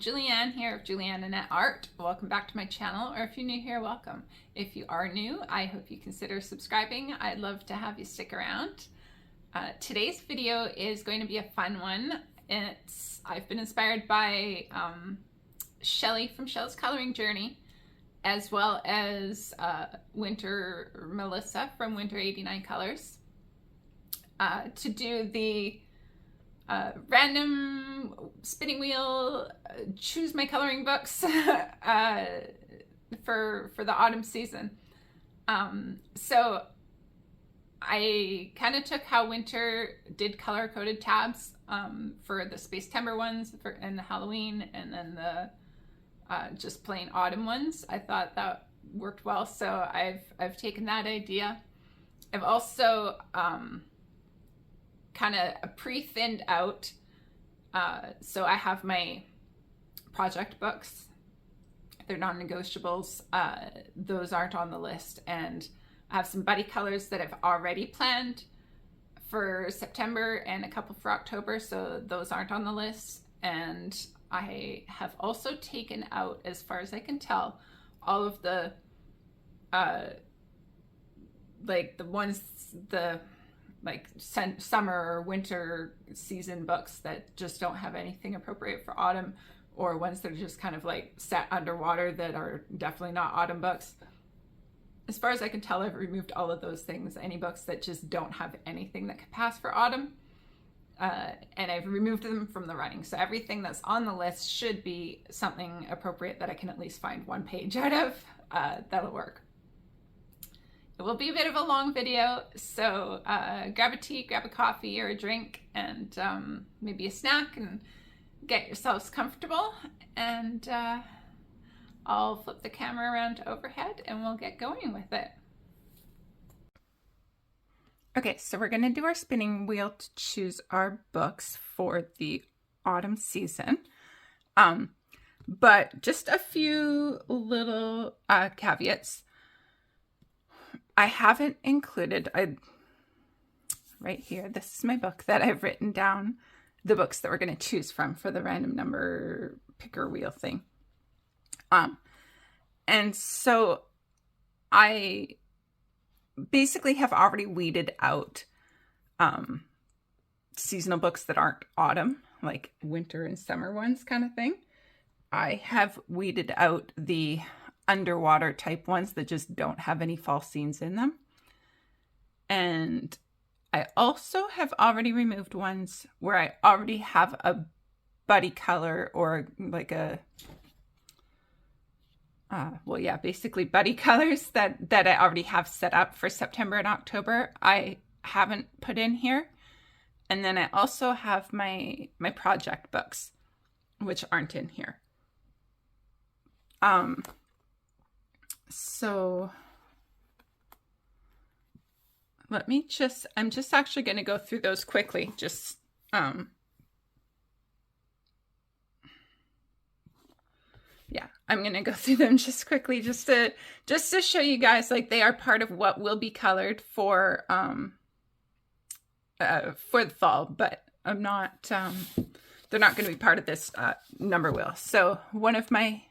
Julianne here of Julianne Annette Art. Welcome back to my channel, or if you're new here, welcome. If you are new, I hope you consider subscribing. I'd love to have you stick around. Today's video is going to be a fun one. I've been inspired by Shelly from Shell's Coloring Journey, as well as Winter Melissa from Winter 89 Colors, to do the random spinning wheel, choose my coloring books for the autumn season. So I kind of took how Winter did color-coded tabs for the Space Timber ones and the Halloween, and then the just plain autumn ones. I thought that worked well, so I've taken that idea. I've also kind of pre-thinned out, so I have my project books. They're non-negotiables. Those aren't on the list, and I have some buddy colors that I've already planned for September and a couple for October, so those aren't on the list. And I have also taken out, as far as I can tell, all of the summer or winter season books that just don't have anything appropriate for autumn, or ones that are just kind of like set underwater that are definitely not autumn books. As far as I can tell, I've removed all of those things, any books that just don't have anything that could pass for autumn, and I've removed them from the running. So everything that's on the list should be something appropriate that I can at least find one page out of. That'll work. It will be a bit of a long video, so grab a tea, grab a coffee or a drink, and maybe a snack, and get yourselves comfortable, and I'll flip the camera around to overhead and we'll get going with it. Okay, so we're going to do our spinning wheel to choose our books for the autumn season. But just a few little caveats. I haven't included, right here, this is my book that I've written down the books that we're going to choose from for the random number picker wheel thing. And so I basically have already weeded out seasonal books that aren't autumn, like winter and summer ones kind of thing. I have weeded out the underwater type ones that just don't have any fall scenes in them. And I also have already removed ones where I already have a buddy color, or like a basically buddy colors that I already have set up for September and October. I haven't put in here. And then I also have my project books, which aren't in here. So let me I'm just actually going to go through those quickly. Just, yeah, I'm going to go through them just quickly, just to show you guys, like, they are part of what will be colored for the fall, but I'm not, they're not going to be part of this number wheel. So one of my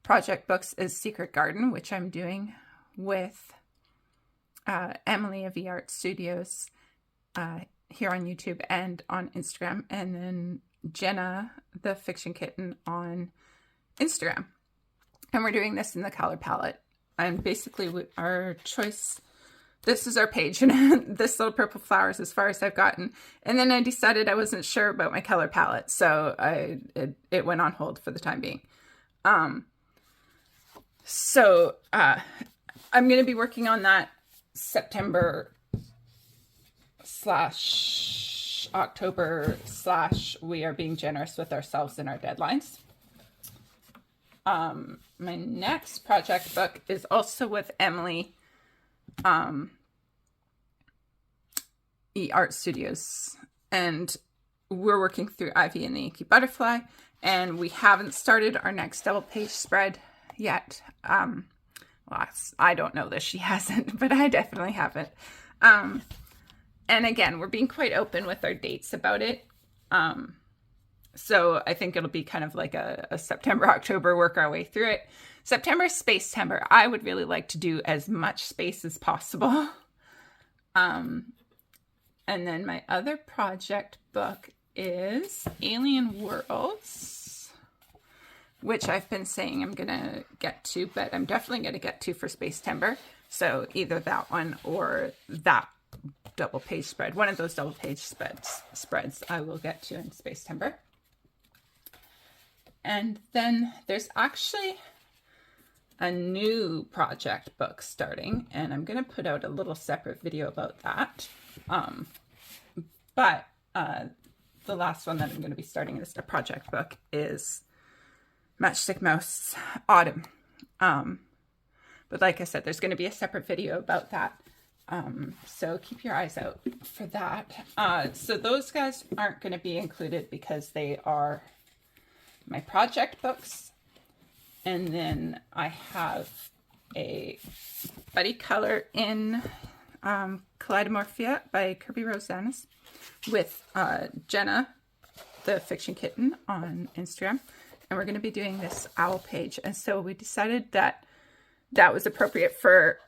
project books is Secret Garden, which I'm doing with Emily of Art Studios here on YouTube and on Instagram, and then Jenna the Fiction Kitten on Instagram. And we're doing this in the color palette. And basically our choice, this is our page, and this little purple flower is as far as I've gotten. And then I decided I wasn't sure about my color palette, so it went on hold for the time being. So I'm going to be working on that September / October / we are being generous with ourselves in our deadlines. My next project book is also with Emily Art Studios, and we're working through Ivy and the Inky Butterfly, and we haven't started our next double page spread yet. Well, I don't know that she hasn't, but I definitely haven't. And again, we're being quite open with our dates about it. So I think it'll be kind of like a September, October, work our way through it. September is Spacetember. I would really like to do as much space as possible. And then my other project book is Alien Worlds, which I've been saying I'm going to get to, but I'm definitely going to get to for Spacetember. So either that one or that double page spread. One of those double page spreads I will get to in Spacetember. And then there's actually a new project book starting, and I'm going to put out a little separate video about that. But the last one that I'm going to be starting as a project book is Matchstick Mouse Autumn. But like I said, there's going to be a separate video about that. So keep your eyes out for that. So those guys aren't going to be included because they are my project books. And then I have a buddy color in Kaleidomorphia by Kirby Rosanis with Jenna, the fiction kitten, on Instagram. And we're going to be doing this owl page. And so we decided that that was appropriate for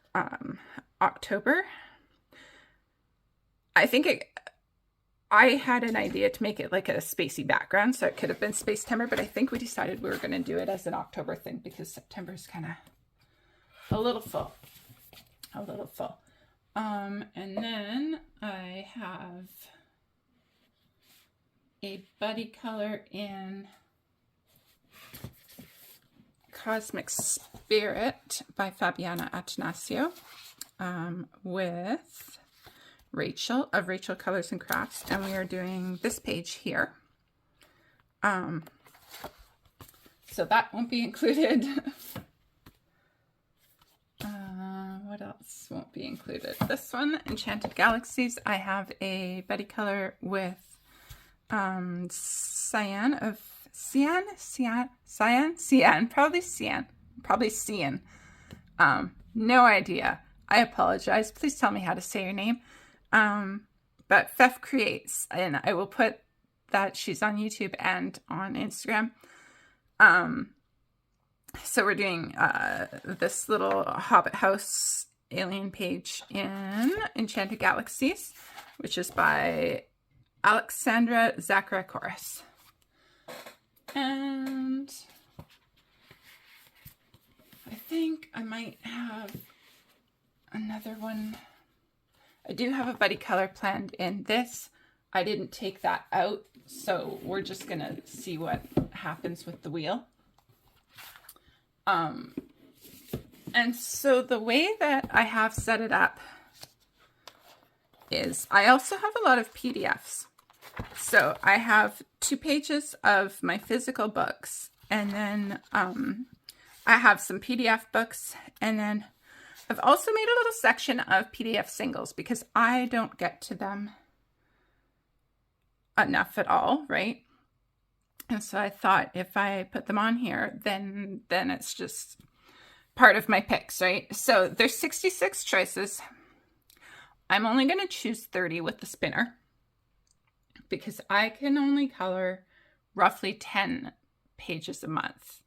October. I think I had an idea to make it like a spacey background, so it could have been Spacetember, but I think we decided we were going to do it as an October thing because September is kind of a little full. And then I have a buddy color in Cosmic Spirit by Fabiana Atanasio with Rachel of Rachel Colors and Crafts, and we are doing this page here. So that won't be included. What else won't be included? This one, Enchanted Galaxies. I have a buddy color with Cyan, probably Cyan. No idea. I apologize. Please tell me how to say your name. But Fef Creates, and I will put that she's on YouTube and on Instagram. So we're doing this little Hobbit House alien page in Enchanted Galaxies, which is by Alexandra Zacharakouris. And I think I might have another one. I do have a buddy color planned in this. I didn't take that out, so we're just gonna see what happens with the wheel. And so the way that I have set it up is I also have a lot of PDFs. So I have 2 pages of my physical books, and then I have some PDF books, and then I've also made a little section of PDF singles because I don't get to them enough at all, right? And so I thought if I put them on here, then it's just part of my picks, right? So there's 66 choices. I'm only going to choose 30 with the spinner because I can only color roughly 10 pages a month.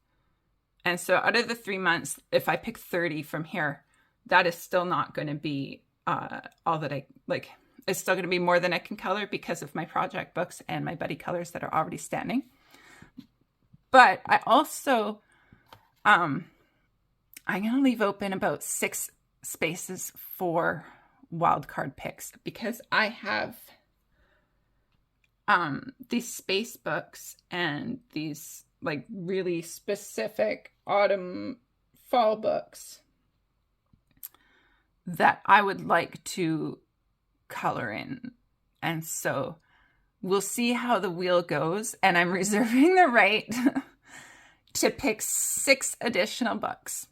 And so out of the 3 months, if I pick 30 from here, that is still not going to be all that I like. It's still going to be more than I can color because of my project books and my buddy colors that are already standing. But I also, I'm going to leave open about 6 spaces for wildcard picks because I have these space books and these like really specific autumn fall books that I would like to color in. And so we'll see how the wheel goes, and I'm reserving the right to pick 6 additional books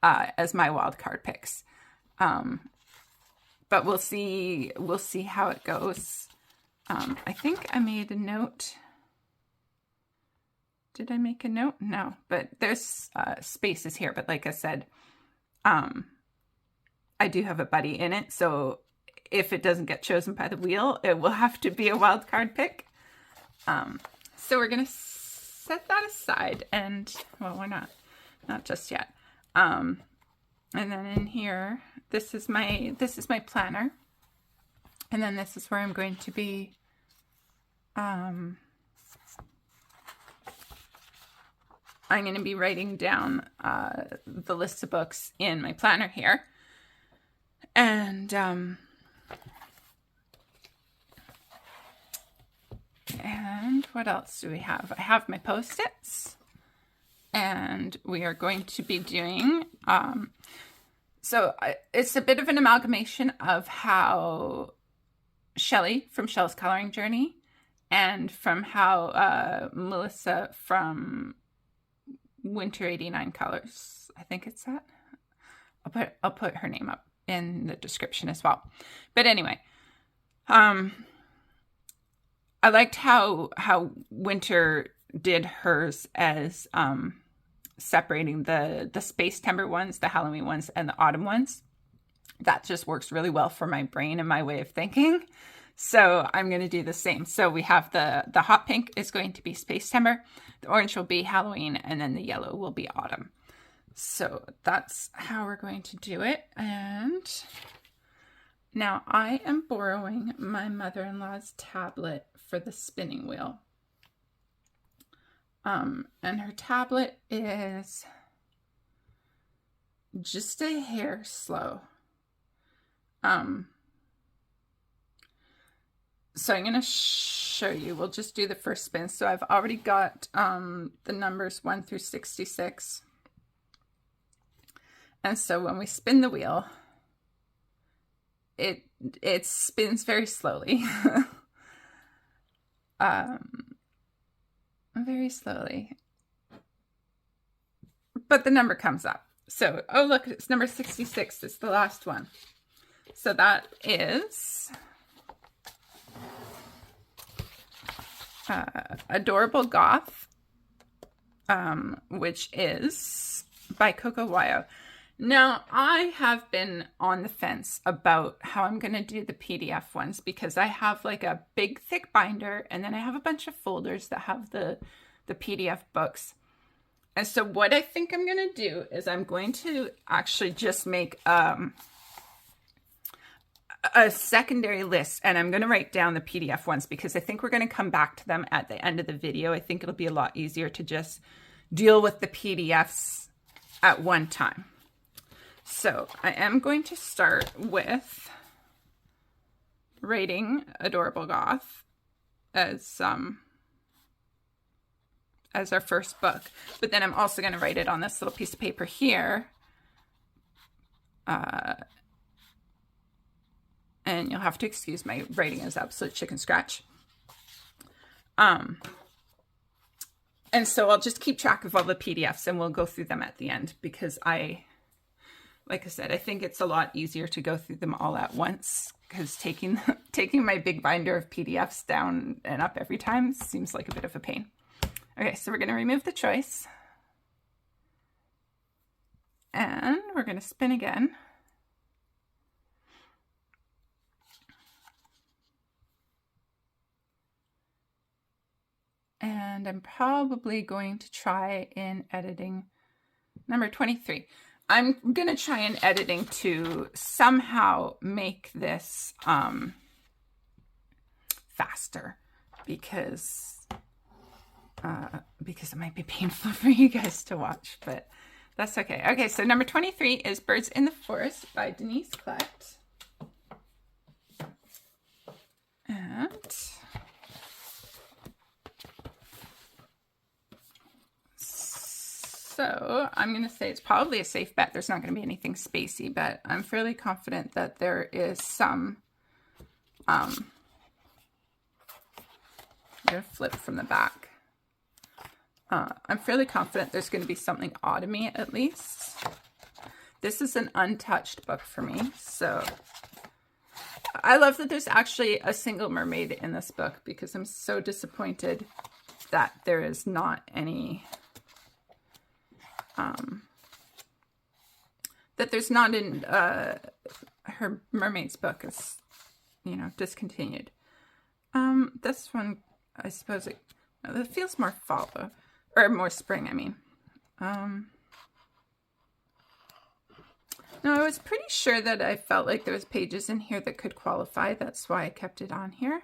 as my wildcard picks. But we'll see how it goes. I think I made a note. Did I make a note? No, but there's spaces here. But like I said, I do have a buddy in it. So if it doesn't get chosen by the wheel, it will have to be a wild card pick. So we're going to set that aside, and, well, we're not just yet. And then in here, this is my planner. And then this is where I'm going to be, I'm going to be writing down the list of books in my planner here. And what else do we have? I have my Post-its, and we are going to be doing, it's a bit of an amalgamation of how Shelley from Shell's Coloring Journey and from how Melissa from Winter 89 Colors, I think it's that. I'll put her name up in the description as well. But anyway, I liked how Winter did hers as separating the Space Timber ones, the Halloween ones, and the autumn ones. That just works really well for my brain and my way of thinking. So I'm going to do the same. So we have the hot pink is going to be Space Timber, the orange will be Halloween, and then the yellow will be autumn. So that's how we're going to do it. And now I am borrowing my mother-in-law's tablet for the spinning wheel. And her tablet is just a hair slow. So I'm going to show you. We'll just do the first spin. So I've already got the numbers 1 through 66. And so when we spin the wheel, it spins very slowly. Very slowly. But the number comes up. So, oh look, it's number 66. It's the last one. So that is Adorable Goth, which is by Coco Wayo. Now, I have been on the fence about how I'm going to do the PDF ones because I have like a big thick binder and then I have a bunch of folders that have the PDF books. And so what I think I'm going to do is I'm going to actually just make a secondary list, and I'm going to write down the PDF ones because I think we're going to come back to them at the end of the video. I think it'll be a lot easier to just deal with the PDFs at one time. So I am going to start with writing Adorable Goth as our first book, but then I'm also going to write it on this little piece of paper here. And you'll have to excuse my writing is absolute chicken scratch. And so I'll just keep track of all the PDFs and we'll go through them at the end because like I said, I think it's a lot easier to go through them all at once because taking my big binder of PDFs down and up every time seems like a bit of a pain. Okay, so we're going to remove the choice. And we're going to spin again. And I'm probably going to try in editing number 23. I'm going to try in editing to somehow make this faster because it might be painful for you guys to watch, but that's okay. Okay, so number 23 is Birds in the Forest by Denise Klett. And so I'm going to say it's probably a safe bet. There's not going to be anything spacey, but I'm fairly confident that there is some, I'm going to flip from the back. I'm fairly confident there's going to be something autumny at least. This is an untouched book for me, so I love that there's actually a single mermaid in this book because I'm so disappointed that there is not any, that there's not in, her mermaid's book is, you know, discontinued. This one, I suppose it It feels more fall though, or more spring, I mean. No, I was pretty sure that I felt like there was pages in here that could qualify. That's why I kept it on here.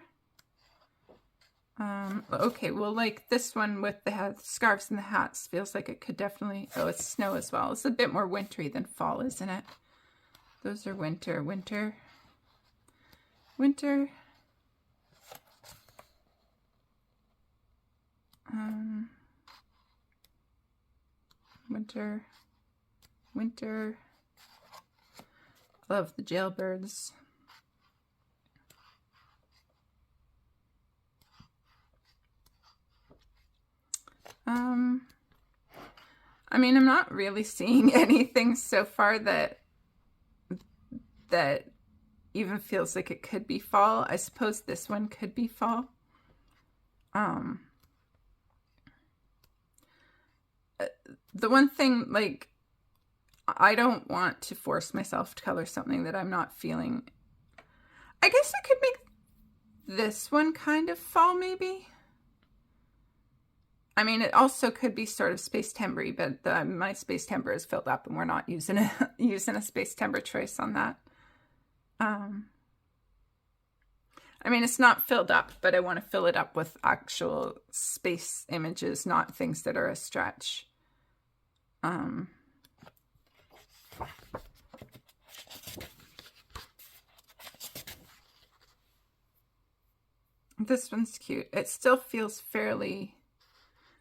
Okay, well, like this one with the scarves and the hats feels like it could definitely, oh, it's snow as well. It's a bit more wintry than fall, isn't it? Those are winter, winter, winter. Winter, winter. Love the jailbirds. I mean, I'm not really seeing anything so far that even feels like it could be fall. I suppose this one could be fall. The one thing, like, I don't want to force myself to color something that I'm not feeling. I guess I could make this one kind of fall, maybe. I mean, it also could be sort of space timber-y, but my space timber is filled up, and we're not using a space timber choice on that. I mean, it's not filled up, but I want to fill it up with actual space images, not things that are a stretch. This one's cute. It still feels fairly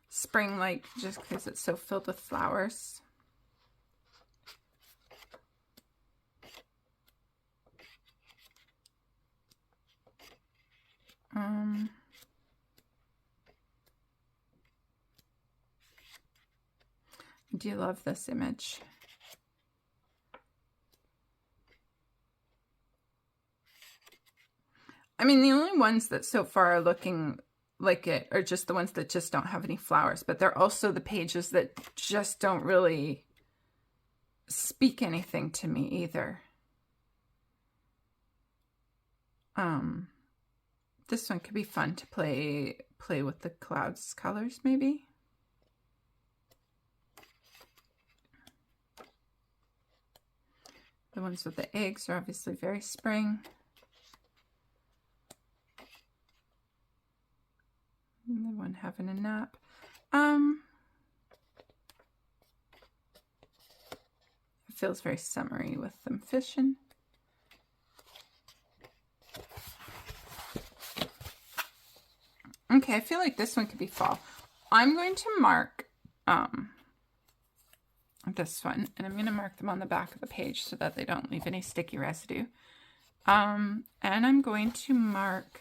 spring-like just because it's so filled with flowers. I do love this image. I mean, the only ones that so far are looking like it are just the ones that just don't have any flowers, but they're also the pages that just don't really speak anything to me either. This one could be fun to play with the clouds colors, maybe. The ones with the eggs are obviously very spring. And the one having a nap. It feels very summery with them fishing. Okay, I feel like this one could be fall. I'm going to mark this one, and I'm going to mark them on the back of the page so that they don't leave any sticky residue. And I'm going to mark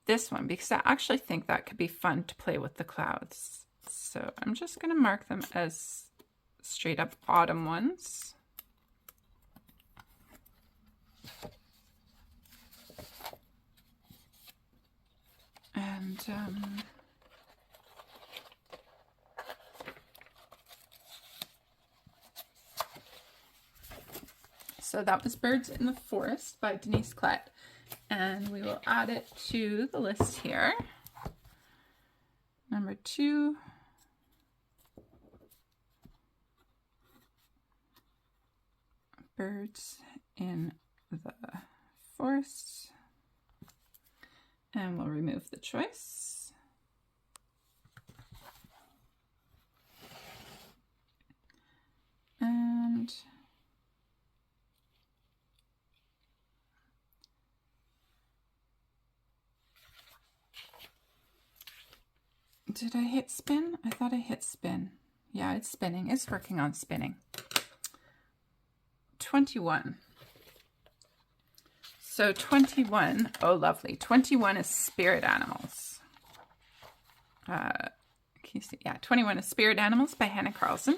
this one because I actually think that could be fun to play with the clouds. So I'm just going to mark them as straight up autumn ones. And so that was Birds in the Forest by Denise Klett. And we will add it to the list here. Number 2. Birds in the Forest. And we'll remove the choice. And did I hit spin? I thought I hit spin. Yeah, it's spinning. It's working on spinning. 21. So 21, oh lovely. 21 is Spirit Animals. Can you see? Yeah, 21 is Spirit Animals by Hannah Carlson.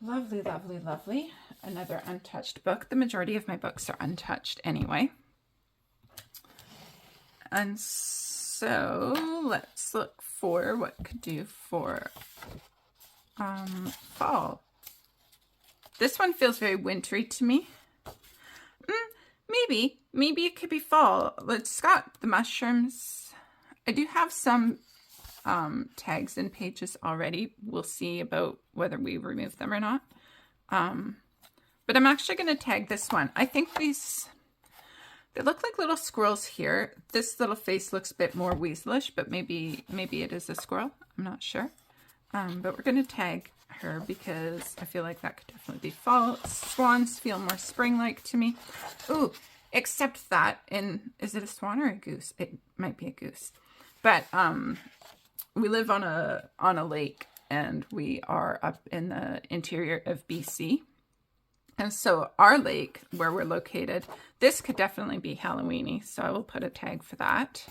Lovely, lovely, lovely. Another untouched book. The majority of my books are untouched anyway. And so let's look for what could do for fall. This one feels very wintry to me. Maybe it could be fall. It's got the mushrooms I do have some tags and pages already. We'll see about whether we remove them or not. But I'm actually going to tag this one. I think they look like little squirrels here. This little face looks a bit more weaselish, but maybe it is a squirrel. I'm not sure. But we're going to tag her because I feel like that could definitely be fall. Swans feel more spring-like to me. Ooh, except that is it a swan or a goose? It might be a goose. But we live on a lake, and we are up in the interior of BC. And so our lake, where we're located, this could definitely be Halloween-y, so I will put a tag for that.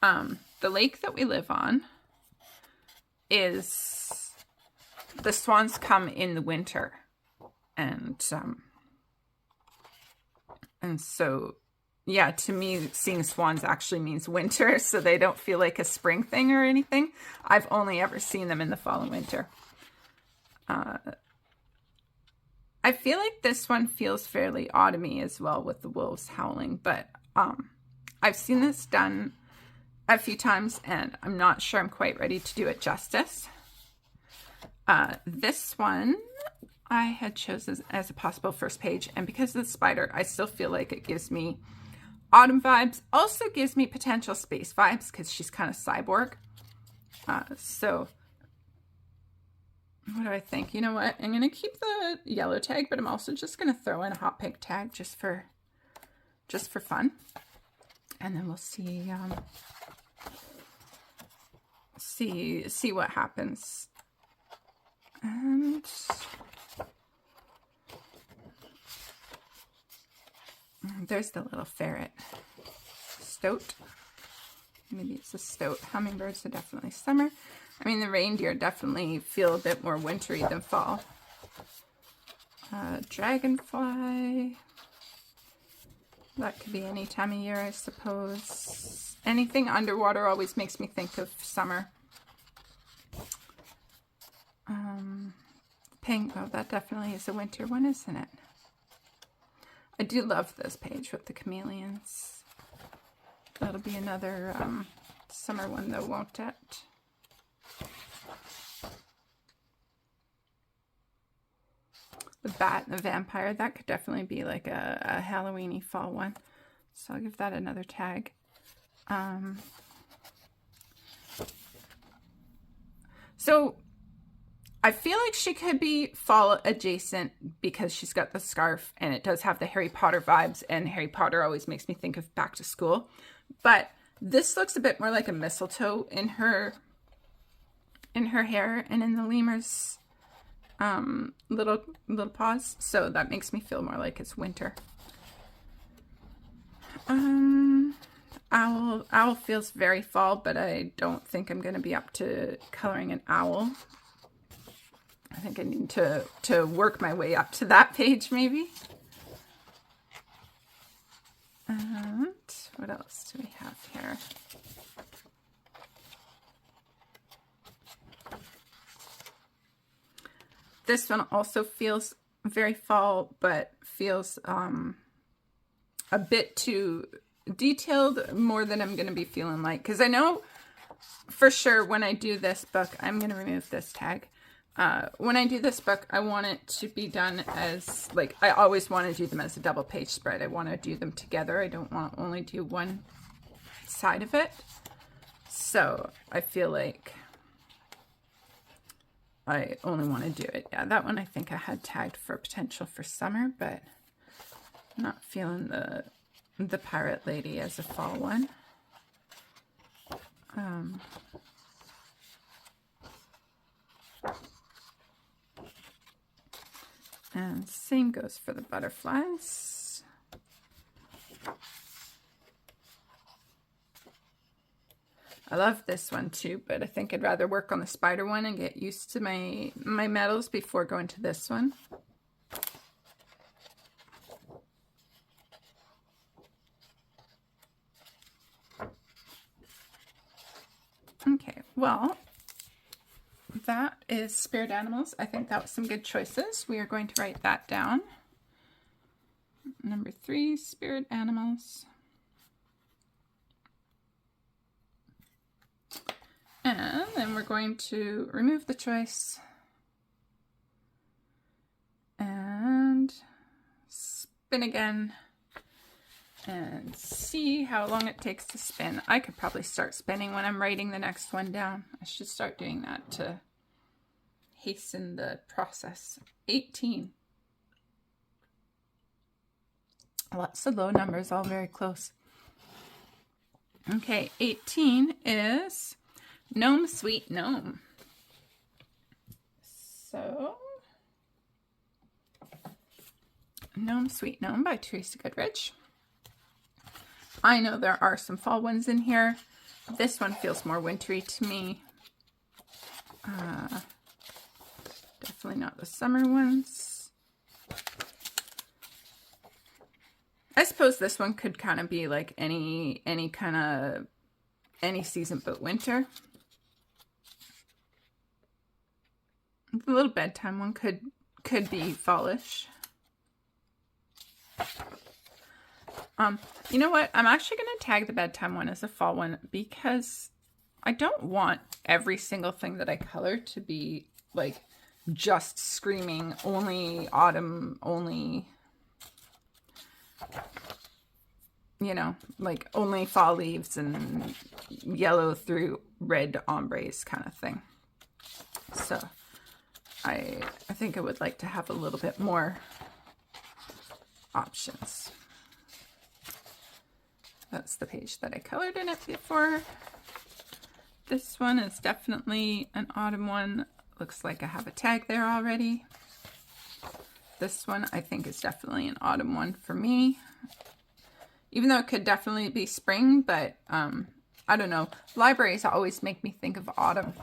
The lake that we live on is, the swans come in the winter. And so, yeah, to me, seeing swans actually means winter, so they don't feel like a spring thing or anything. I've only ever seen them in the fall and winter. I feel like this one feels fairly autumny as well with the wolves howling, but I've seen this done a few times and I'm not sure I'm quite ready to do it justice. This one I had chosen as a possible first page, and because of the spider, I still feel like it gives me autumn vibes. Also gives me potential space vibes because she's kind of cyborg. So what do I think? You know what? I'm going to keep the yellow tag, but I'm also just going to throw in a hot pink tag just for fun. And then we'll see see what happens. And there's the little ferret. Stoat. Maybe it's a stoat. Hummingbirds are definitely summer. I mean, the reindeer definitely feel a bit more wintry than fall. Dragonfly. That could be any time of year, I suppose. Anything underwater always makes me think of summer. Pink. Oh, that definitely is a winter one, isn't it? I do love this page with the chameleons. That'll be another summer one, though, won't it? The bat and the vampire, that could definitely be like a Halloween-y fall one. So I'll give that another tag. So I feel like she could be fall adjacent because she's got the scarf and it does have the Harry Potter vibes, and Harry Potter always makes me think of back to school. But this looks a bit more like a mistletoe in her hair and in the lemur's little paws, so that makes me feel more like it's winter. Owl feels very fall, but I don't think I'm going to be up to coloring an owl. I think I need to work my way up to that page, maybe. And what else do we have here? This one also feels very fall, but feels a bit too detailed, more than I'm going to be feeling like. Because I know for sure when I do this book, I'm going to remove this tag. When I do this book, I want it to be done as, like, I always want to do them as a double page spread. I want to do them together. I don't want to only do one side of it. So I feel like I only want to do it. Yeah, that one I think I had tagged for potential for summer, but I'm not feeling the pirate lady as a fall one. And same goes for the butterflies. I love this one too, but I think I'd rather work on the spider one and get used to my metals before going to this one. Okay, well, that is spirit animals. I think that was some good choices. We are going to write that down. Number 3, spirit animals. then we're going to remove the choice and spin again and see how long it takes to spin. I could probably start spinning when I'm writing the next one down. I should start doing that to hasten the process. 18. Lots of low numbers, all very close. Okay, 18 is Gnome, Sweet Gnome. So, Gnome, Sweet Gnome by Teresa Goodrich. I know there are some fall ones in here. This one feels more wintry to me. Definitely not the summer ones. I suppose this one could kind of be like any season but winter. The little bedtime one could be fallish. You know what? I'm actually going to tag the bedtime one as a fall one because I don't want every single thing that I color to be like just screaming only autumn, only, you know, like only fall leaves and yellow through red ombres kind of thing. So I think I would like to have a little bit more options. That's the page that I colored in it before. This one is definitely an autumn one. Looks like I have a tag there already. This one I think is definitely an autumn one for me. Even though it could definitely be spring, but I don't know. Libraries always make me think of autumn.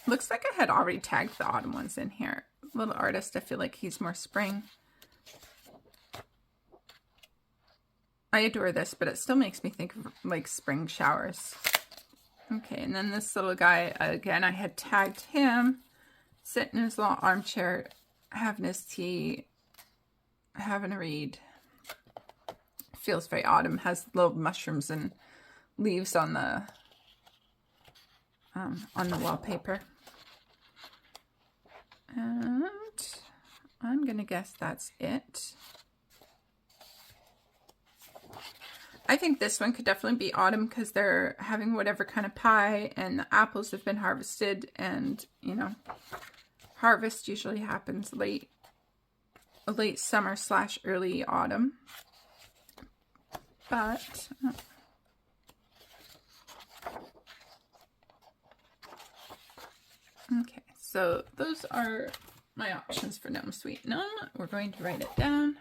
Looks like I had already tagged the autumn ones in here. Little Artist, I feel like he's more spring. I adore this, but it still makes me think of like spring showers. Okay, and then this little guy, again, I had tagged him, sitting in his little armchair, having his tea, having a read. Feels very autumn, has little mushrooms and leaves on the wallpaper. And I'm gonna guess that's it. I think this one could definitely be autumn because they're having whatever kind of pie and the apples have been harvested, and you know, harvest usually happens late summer / early autumn. But okay, so those are my options for Gnome, Sweet Gnome. We're going to write it down.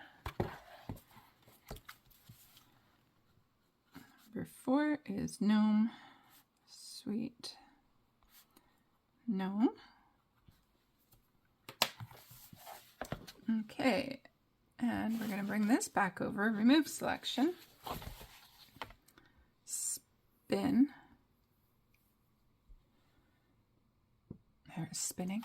Number 4 is Gnome, Sweet Gnome. Okay, and we're going to bring this back over, remove selection, spin, there's spinning.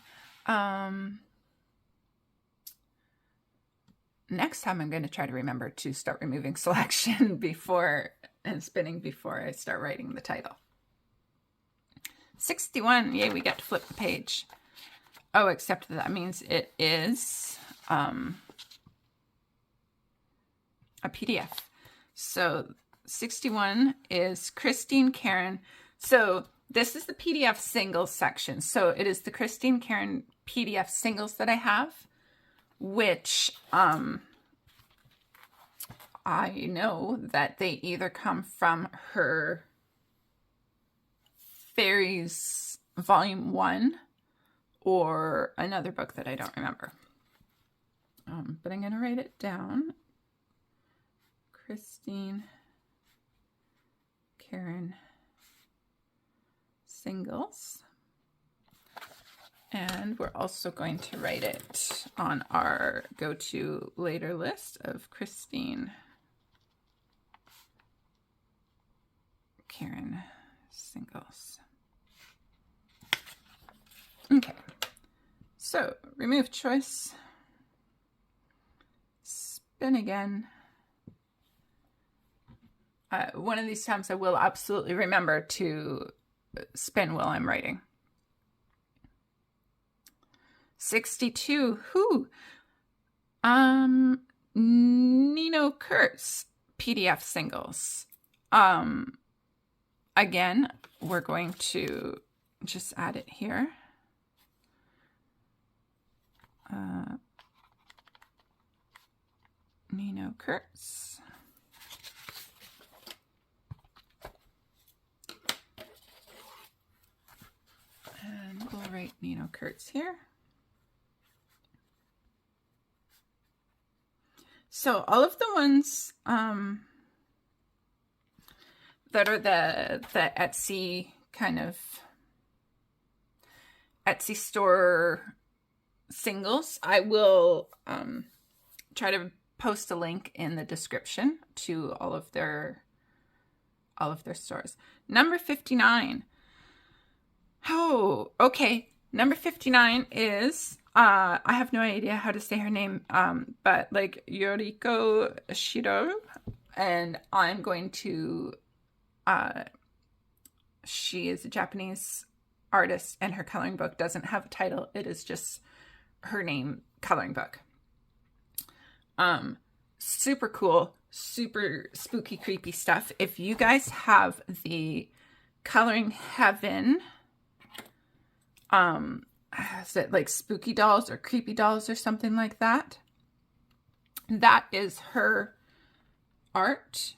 Next time I'm going to try to remember to start removing selection before and spinning before I start writing the title. 61, yay, we get to flip the page. Oh, except that means it is a PDF. So 61 is Christine Karen. So this is the PDF singles section. So it is the Christine Karen PDF singles that I have, which I know that they either come from her Fairies Volume 1 or another book that I don't remember. But I'm going to write it down. Christine Karen singles. And we're also going to write it on our go-to later list of Christine Karen singles. Okay, so remove choice, spin again, One of these times I will absolutely remember to spin while I'm writing. 62. Who? Nino Kurtz PDF singles. Again, we're going to just add it here. Nino Kurtz. And we'll write Nino Kurtz here. So all of the ones that are the Etsy kind of Etsy store singles, I will try to post a link in the description to all of their stores. Number 59. Oh, okay. Number 59 is I have no idea how to say her name, but like Yoriko Shiro, and I'm going to she is a Japanese artist, and her coloring book doesn't have a title. It is just her name, coloring book. Super cool, super spooky, creepy stuff. If you guys have the Coloring Heaven, is it like spooky dolls or creepy dolls or something like that? That is her art.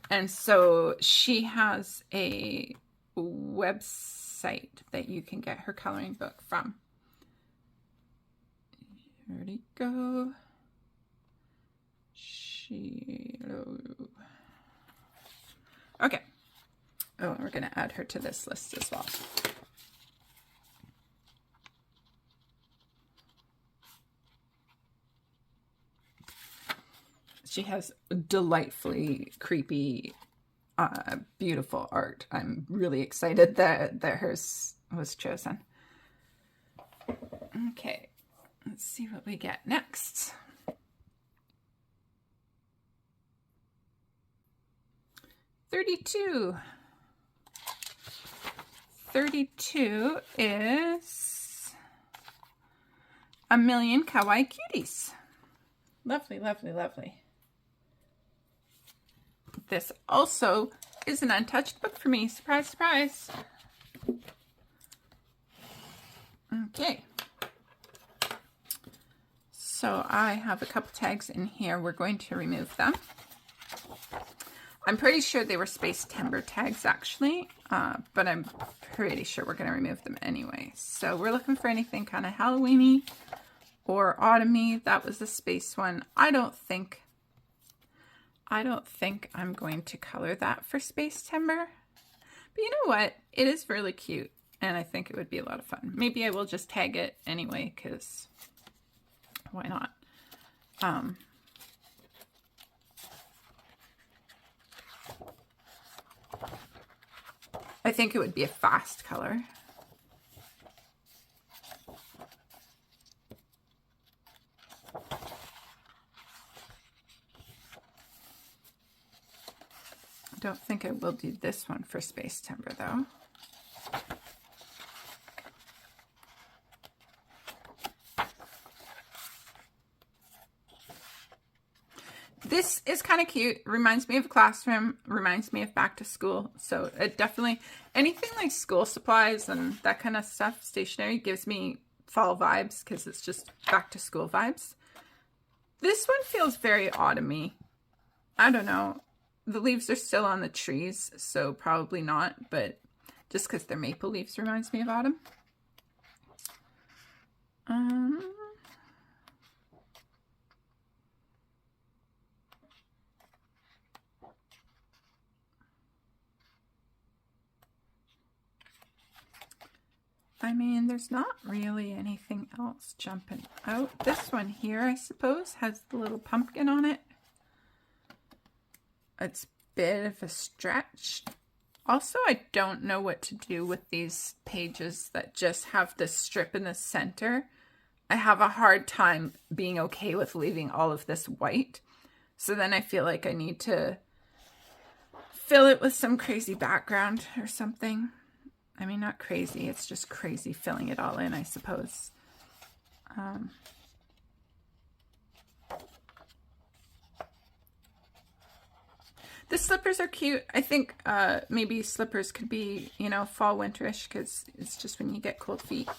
And so she has a website that you can get her coloring book from. Here we go. Okay. Oh, we're going to add her to this list as well. She has delightfully creepy, beautiful art. I'm really excited that hers was chosen. Okay, let's see what we get next. 32. 32 is A Million Kawaii Cuties. Lovely, lovely, lovely. This also is an untouched book for me. Surprise, surprise. Okay. So I have a couple tags in here. We're going to remove them. I'm pretty sure they were Space Timber tags, actually, but I'm pretty sure we're going to remove them anyway. So we're looking for anything kind of Halloween-y or autumn-y. That was the space one. I don't think I'm going to color that for Space Timber. But you know what? It is really cute, and I think it would be a lot of fun. Maybe I will just tag it anyway, because why not? I think it would be a fast color. I don't think I will do this one for Space Timber, though. This is kind of cute. Reminds me of a classroom. Reminds me of back to school. So it definitely, anything like school supplies and that kind of stuff, stationery, gives me fall vibes because it's just back to school vibes. This one feels very autumny. I don't know. The leaves are still on the trees, so probably not. But just because they're maple leaves reminds me of autumn. I mean, there's not really anything else jumping out. This one here, I suppose, has the little pumpkin on it. It's a bit of a stretch. Also, I don't know what to do with these pages that just have this strip in the center. I have a hard time being okay with leaving all of this white. So then I feel like I need to fill it with some crazy background or something. I mean, not crazy, it's just crazy filling it all in, I suppose. The slippers are cute. I think maybe slippers could be, you know, fall winterish, because it's just when you get cold feet.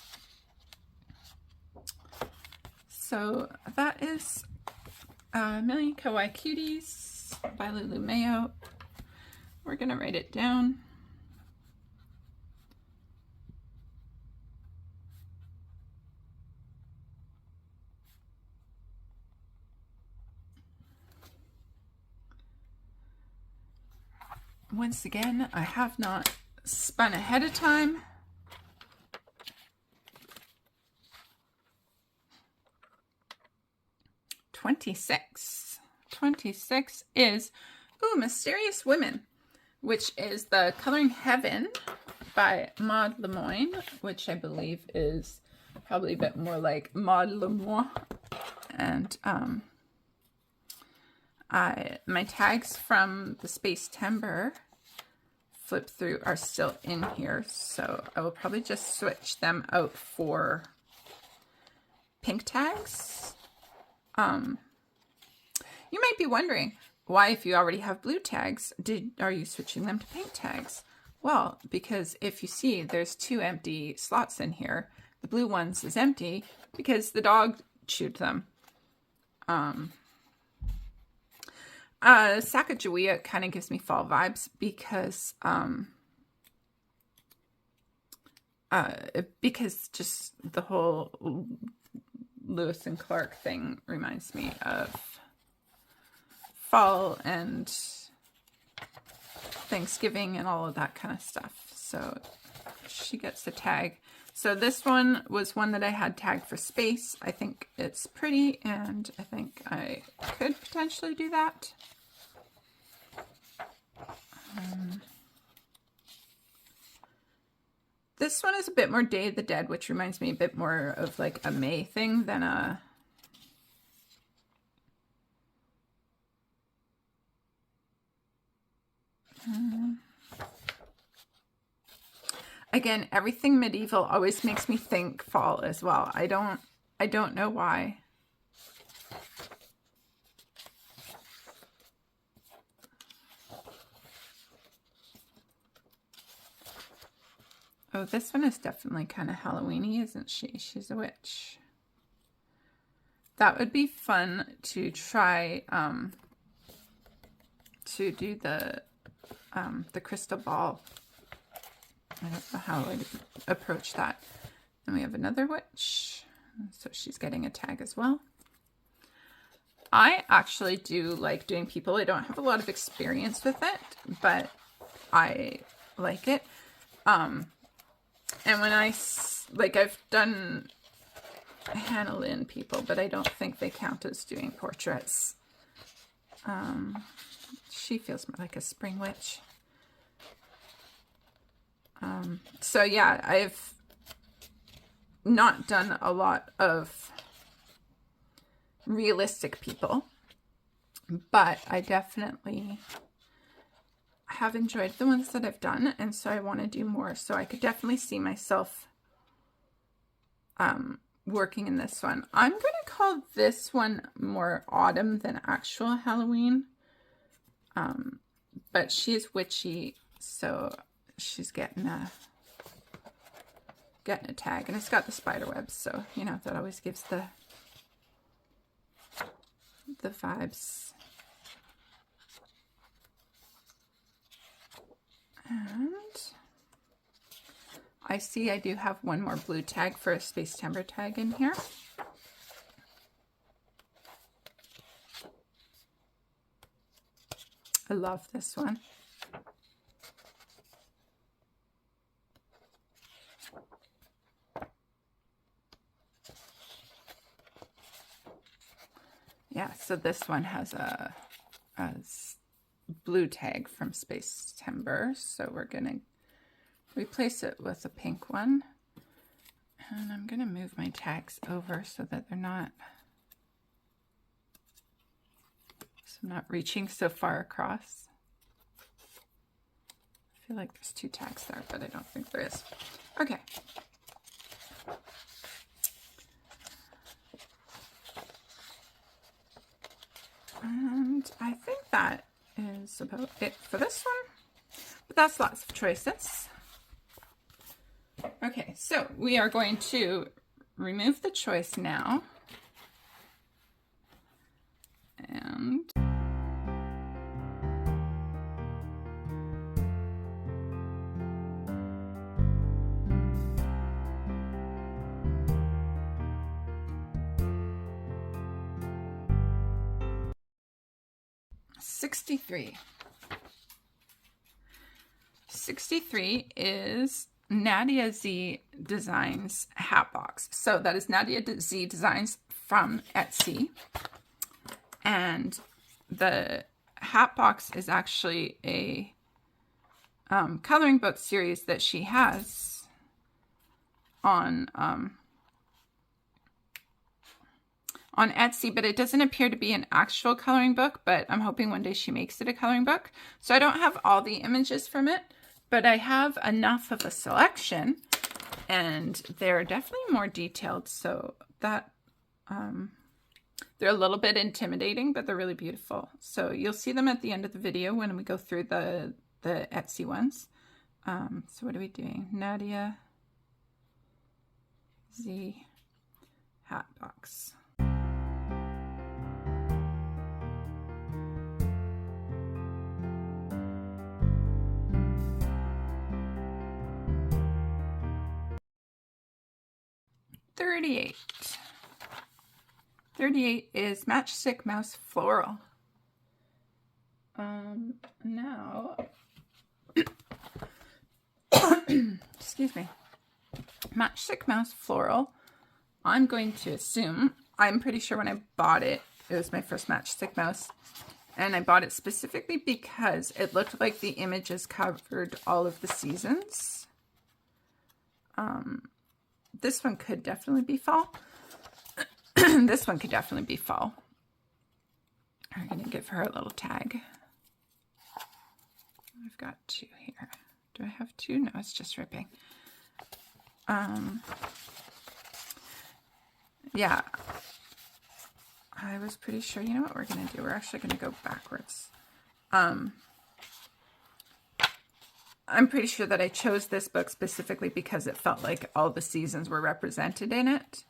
So that is Million Kawaii Cuties by Lulu Mayo. We're gonna write it down. Once again, I have not spun ahead of time. '26. 26 is Mysterious Women, which is the Coloring Heaven by Maud Lemoine, which I believe is probably a bit more like Maud Lemoine. And my tags from the Space Timber flip through are still in here, so I will probably just switch them out for pink tags. You might be wondering, why, if you already have blue tags, are you switching them to pink tags? Well, because if you see, there's 2 empty slots in here. The blue ones is empty because the dog chewed them. Sacagawea kind of gives me fall vibes because just the whole Lewis and Clark thing reminds me of fall and Thanksgiving and all of that kind of stuff. So she gets the tag. So this one was one that I had tagged for space. I think it's pretty, and I think I could potentially do that. This one is a bit more Day of the Dead, which reminds me a bit more of like a May thing than a... Again, everything medieval always makes me think fall as well. I don't know why. Oh, this one is definitely kind of Halloween-y, isn't she? She's a witch. That would be fun to try to do the crystal ball. I don't know how I would approach that. And we have another witch, so she's getting a tag as well. I actually do like doing people. I don't have a lot of experience with it, but I like it. And when I've done Hannah Lynn people, but I don't think they count as doing portraits. She feels more like a spring witch. So yeah, I've not done a lot of realistic people, but I definitely have enjoyed the ones that I've done, and so I want to do more. So I could definitely see myself working in this one. I'm going to call this one more autumn than actual Halloween, but she's witchy, so she's getting a tag, and it's got the spider webs, so you know that always gives the vibes. And I see I do have one more blue tag for a Space Timber tag in here. I love this one. Yeah, so this one has a blue tag from Space Timber, so we're going to replace it with a pink one. And I'm going to move my tags over so that they're not, so I'm not reaching so far across. feel like there's 2 tags there, but I don't think there is. Okay. And I think that is about it for this one, but that's lots of choices. Okay, so we are going to remove the choice now. And $63. 63 is Nadia Z Designs hat box. So that is Nadia Z Designs from Etsy. And the hat box is actually a coloring book series that she has on Etsy, but it doesn't appear to be an actual coloring book, but I'm hoping one day she makes it a coloring book. So I don't have all the images from it, but I have enough of a selection, and they're definitely more detailed, so that they're a little bit intimidating, but they're really beautiful. So you'll see them at the end of the video when we go through the Etsy ones. So what are we doing? Nadia Z hat box. $38 is Matchstick Mouse Floral. Now, excuse me, Matchstick Mouse Floral, I'm going to assume, I'm pretty sure when I bought it, it was my first Matchstick Mouse, and I bought it specifically because it looked like the images covered all of the seasons. This one could definitely be fall. This one could definitely be fall. I'm going to give her a little tag. I've got 2 here. Do I have 2? No, it's just ripping. Yeah. I was pretty sure, you know what we're going to do? We're actually going to go backwards. I'm pretty sure that I chose this book specifically because it felt like all the seasons were represented in it.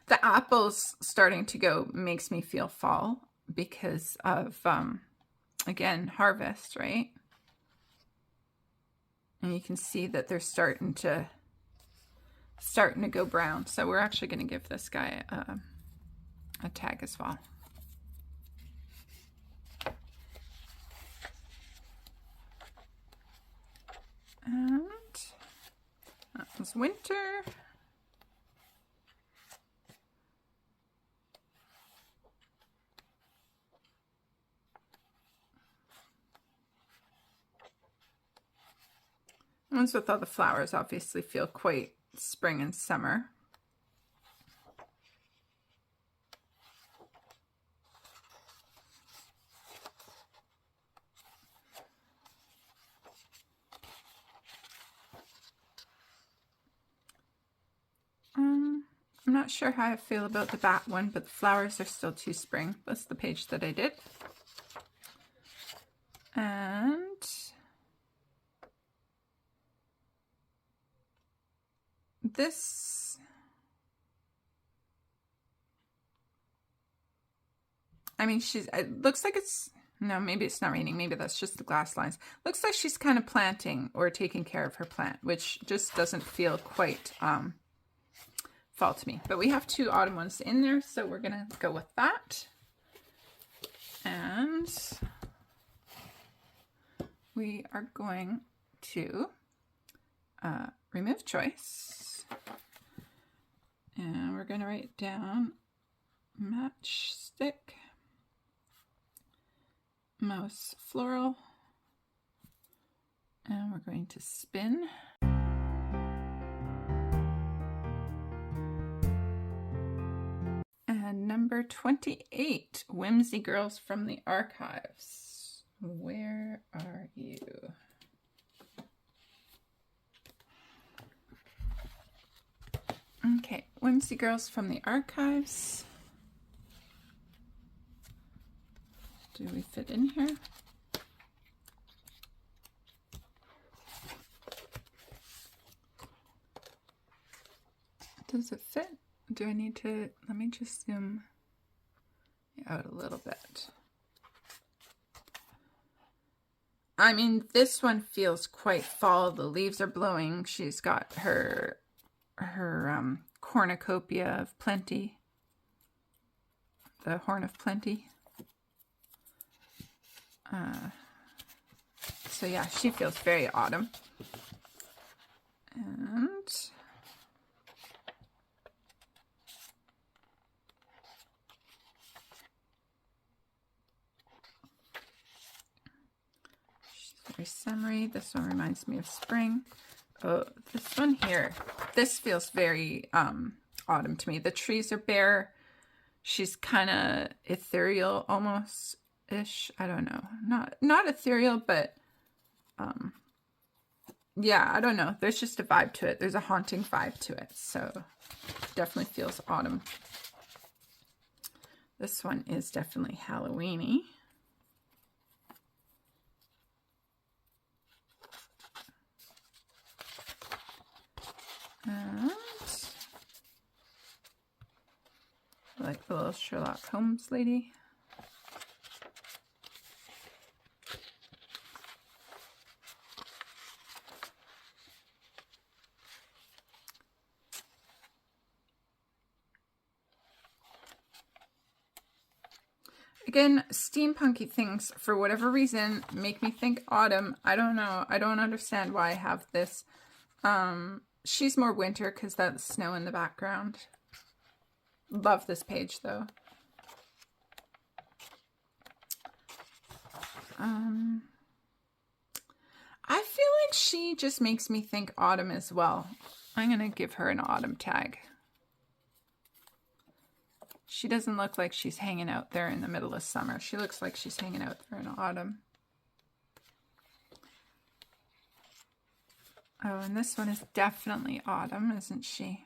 The apples starting to go makes me feel fall because of, again, harvest, right? And you can see that they're starting to go brown. So we're actually going to give this guy a tag as well. And that was winter. Ones with all the flowers obviously feel quite spring and summer. I'm not sure how I feel about the bat one, but the flowers are still too spring. That's the page that I did. And this, I mean, it looks like it's, no, maybe it's not raining. Maybe that's just the glass lines. Looks like she's kind of planting or taking care of her plant, which just doesn't feel quite fall to me. But we have 2 autumn ones in there, so we're going to go with that. And we are going to remove choice. And we're going to write down Matchstick Mouse Floral. And we're going to spin. And number number 28, Whimsy Girls from the Archives. Where are you? Okay, Whimsy Girls from the Archives. Do we fit in here? Does it fit? Do I need to, let me just zoom out a little bit. I mean, this one feels quite fall. The leaves are blowing. She's got her cornucopia of plenty. The horn of plenty. So yeah, she feels very autumn. And very summery. This one reminds me of spring. Oh, this one here. This feels very autumn to me. The trees are bare. She's kind of ethereal almost-ish. I don't know. Not ethereal, but yeah, I don't know. There's just a vibe to it. There's a haunting vibe to it. So definitely feels autumn. This one is definitely Halloween-y. And like the little Sherlock Holmes lady. Again, steampunky things, for whatever reason, make me think autumn. I don't know. I don't understand why I have this. She's more winter because that's snow in the background. Love this page, though. I feel like she just makes me think autumn as well. I'm going to give her an autumn tag. She doesn't look like she's hanging out there in the middle of summer. She looks like she's hanging out there in autumn. Oh, and this one is definitely autumn, isn't she?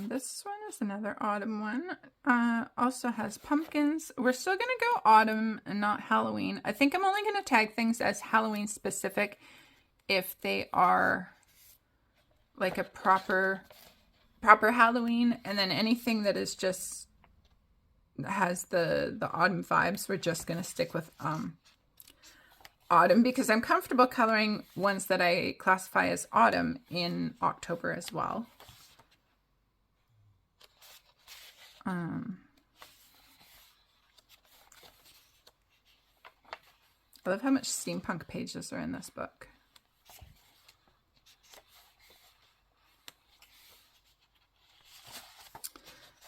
This one is another autumn one. Also has pumpkins. We're still going to go autumn and not Halloween. I think I'm only going to tag things as Halloween specific if they are like a proper Halloween, and then anything that is just has the autumn vibes, we're just going to stick with autumn because I'm comfortable coloring ones that I classify as autumn in October as well. I love how much steampunk pages are in this book.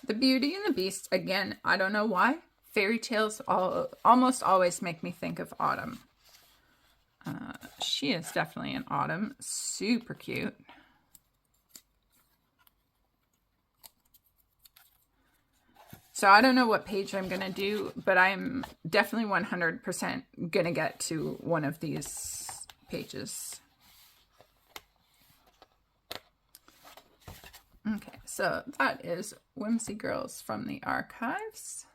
The Beauty and the Beast, again, I don't know why. Fairy tales almost always make me think of autumn. She is definitely an autumn. Super cute. So I don't know what page I'm going to do, but I'm definitely 100% going to get to one of these pages. Okay, so that is Whimsy Girls from the Archives.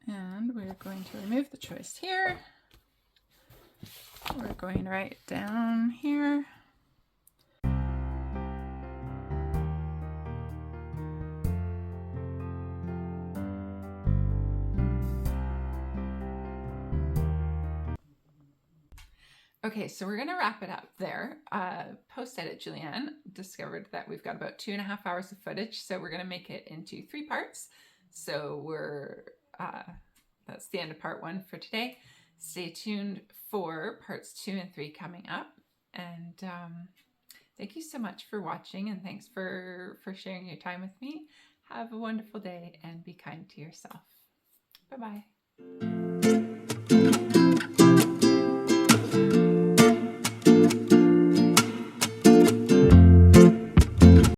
And we're going to remove the choice here. We're going right down here. Okay, so we're going to wrap it up there. Post-edit Julianne discovered that we've got about 2.5 hours of footage, so we're going to make it into 3 parts. So that's the end of part 1 for today. Stay tuned for parts 2 and 3 coming up. And thank you so much for watching, and thanks for sharing your time with me. Have a wonderful day and be kind to yourself. Bye-bye.